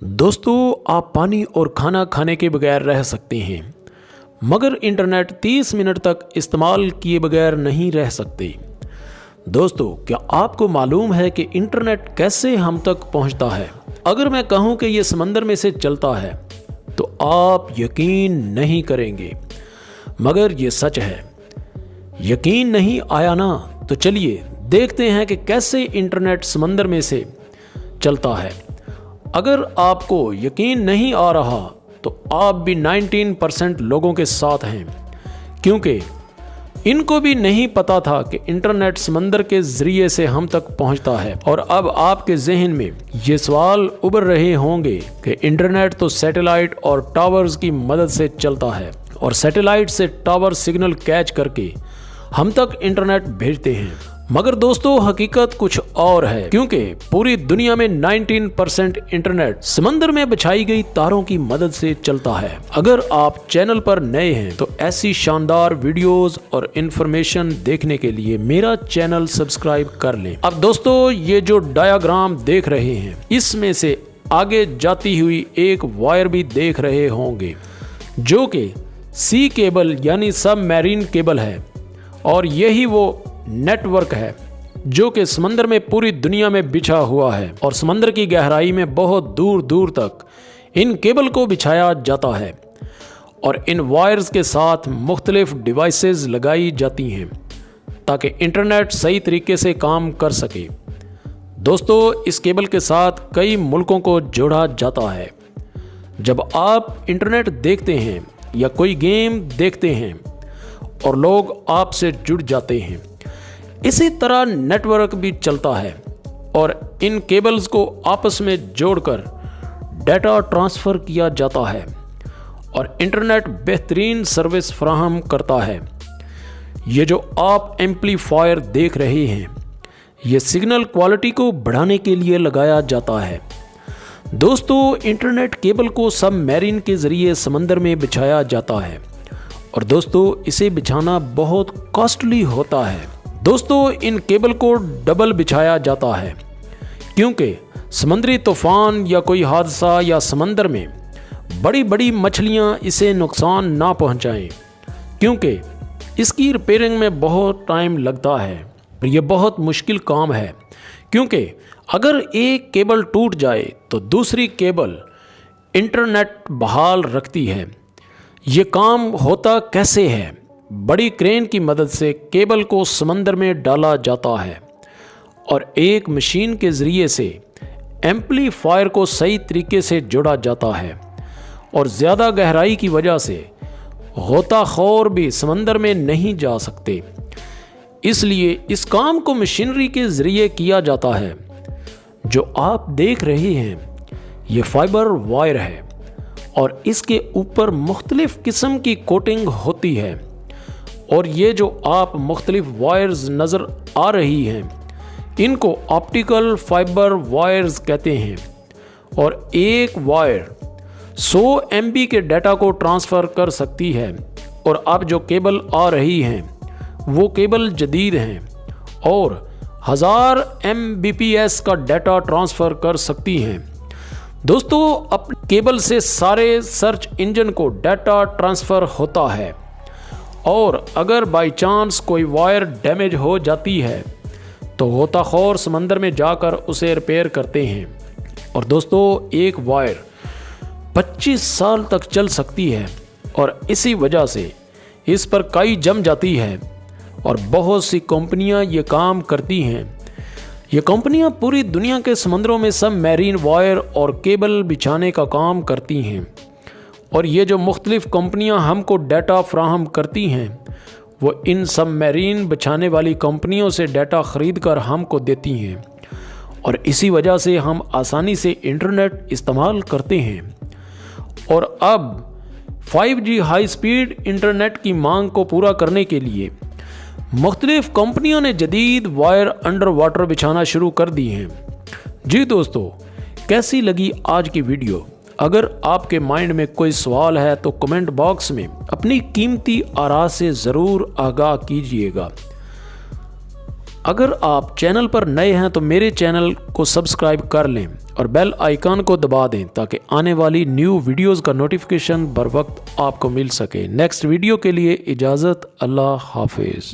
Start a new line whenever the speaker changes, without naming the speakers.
दोस्तों, आप पानी और खाना खाने के बगैर रह सकते हैं, मगर इंटरनेट 30 मिनट तक इस्तेमाल किए बगैर नहीं रह सकते। दोस्तों, क्या आपको मालूम है कि इंटरनेट कैसे हम तक पहुंचता है? अगर मैं कहूं कि यह समंदर में से चलता है तो आप यकीन नहीं करेंगे, मगर यह सच है। यकीन नहीं आया ना? तो चलिए देखते हैं कि कैसे इंटरनेट समंदर में से चलता है। अगर आपको यकीन नहीं आ रहा तो आप भी 19% लोगों के साथ हैं, क्योंकि इनको भी नहीं पता था कि इंटरनेट समंदर के जरिए से हम तक पहुंचता है। और अब आपके जहन में ये सवाल उभर रहे होंगे कि इंटरनेट तो सैटेलाइट और टावर्स की मदद से चलता है, और सैटेलाइट से टावर सिग्नल कैच करके हम तक इंटरनेट भेजते हैं। मगर दोस्तों, हकीकत कुछ और है, क्योंकि पूरी दुनिया में 19% इंटरनेट समंदर में बिछाई गई तारों की मदद से चलता है। अगर आप चैनल पर नए हैं तो ऐसी शानदार वीडियोस और इंफॉर्मेशन देखने के लिए मेरा चैनल सब्सक्राइब कर लें। अब दोस्तों, ये जो डायग्राम देख रहे हैं, इसमें से आगे जाती हुई एक वायर भी देख रहे होंगे, जो कि सी केबल यानी सबमरीन केबल है, और यही वो नेटवर्क है जो कि समंदर में पूरी दुनिया में बिछा हुआ है। और समंदर की गहराई में बहुत दूर दूर तक इन केबल को बिछाया जाता है, और इन वायर्स के साथ मुख्तलिफ डिवाइसेस लगाई जाती हैं ताकि इंटरनेट सही तरीके से काम कर सके। दोस्तों, इस केबल के साथ कई मुल्कों को जोड़ा जाता है। जब आप इंटरनेट देखते हैं या कोई गेम देखते हैं और लोग आपसे जुड़ जाते हैं, इसी तरह नेटवर्क भी चलता है, और इन केबल्स को आपस में जोड़कर डाटा ट्रांसफ़र किया जाता है, और इंटरनेट बेहतरीन सर्विस फराहम करता है। ये जो आप एम्पलीफायर देख रहे हैं, ये सिग्नल क्वालिटी को बढ़ाने के लिए लगाया जाता है। दोस्तों, इंटरनेट केबल को सबमरीन के ज़रिए समंदर में बिछाया जाता है, और दोस्तों, इसे बिछाना बहुत कॉस्टली होता है। दोस्तों, इन केबल को डबल बिछाया जाता है, क्योंकि समुद्री तूफान या कोई हादसा या समंदर में बड़ी बड़ी मछलियां इसे नुकसान ना पहुंचाएं, क्योंकि इसकी रिपेयरिंग में बहुत टाइम लगता है। ये बहुत मुश्किल काम है, क्योंकि अगर एक केबल टूट जाए तो दूसरी केबल इंटरनेट बहाल रखती है। ये काम होता कैसे है? बड़ी क्रेन की मदद से केबल को समंदर में डाला जाता है, और एक मशीन के ज़रिए से एम्पलीफायर को सही तरीके से जोड़ा जाता है, और ज़्यादा गहराई की वजह से गोताखोर भी समंदर में नहीं जा सकते। इसलिए इस काम को मशीनरी के ज़रिए किया जाता है। जो आप देख रहे हैं, ये फाइबर वायर है, और इसके ऊपर मुख्तलिफ किस्म की कोटिंग होती है। और ये जो आप मुख्तलिफ वायर्स नज़र आ रही हैं, इनको ऑप्टिकल फाइबर वायर्स कहते हैं, और एक वायर 100 MB के डाटा को ट्रांसफ़र कर सकती है। और अब जो केबल आ रही हैं, वो केबल जदीद हैं और 1000 Mbps का डाटा ट्रांसफ़र कर सकती हैं। दोस्तों, अपने केबल से सारे सर्च इंजन को डाटा ट्रांसफ़र होता है, और अगर बाई चांस कोई वायर डैमेज हो जाती है तो गोताखोर समंदर में जाकर उसे रिपेयर करते हैं। और दोस्तों, एक वायर 25 साल तक चल सकती है, और इसी वजह से इस पर काई जम जाती है, और बहुत सी कंपनियां ये काम करती हैं। ये कंपनियां पूरी दुनिया के समंदरों में सबमरीन वायर और केबल बिछाने का काम करती हैं, और ये जो मुख्तलिफ कंपनियां हमको डाटा फ्राहम करती हैं, वो इन सबमरीन बिछाने वाली कंपनियों से डाटा ख़रीद कर हमको देती हैं, और इसी वजह से हम आसानी से इंटरनेट इस्तेमाल करते हैं। और अब 5G हाई स्पीड इंटरनेट की मांग को पूरा करने के लिए मुख्तलिफ कंपनियों ने जदीद वायर अंडर वाटर बिछाना शुरू कर दी हैं। जी दोस्तों, कैसी लगी आज की वीडियो? अगर आपके माइंड में कोई सवाल है तो कमेंट बॉक्स में अपनी कीमती आरा से ज़रूर आगाह कीजिएगा। अगर आप चैनल पर नए हैं तो मेरे चैनल को सब्सक्राइब कर लें और बेल आइकन को दबा दें ताकि आने वाली न्यू वीडियोस का नोटिफिकेशन बर वक्त आपको मिल सके। नेक्स्ट वीडियो के लिए इजाज़त, अल्लाह हाफिज़।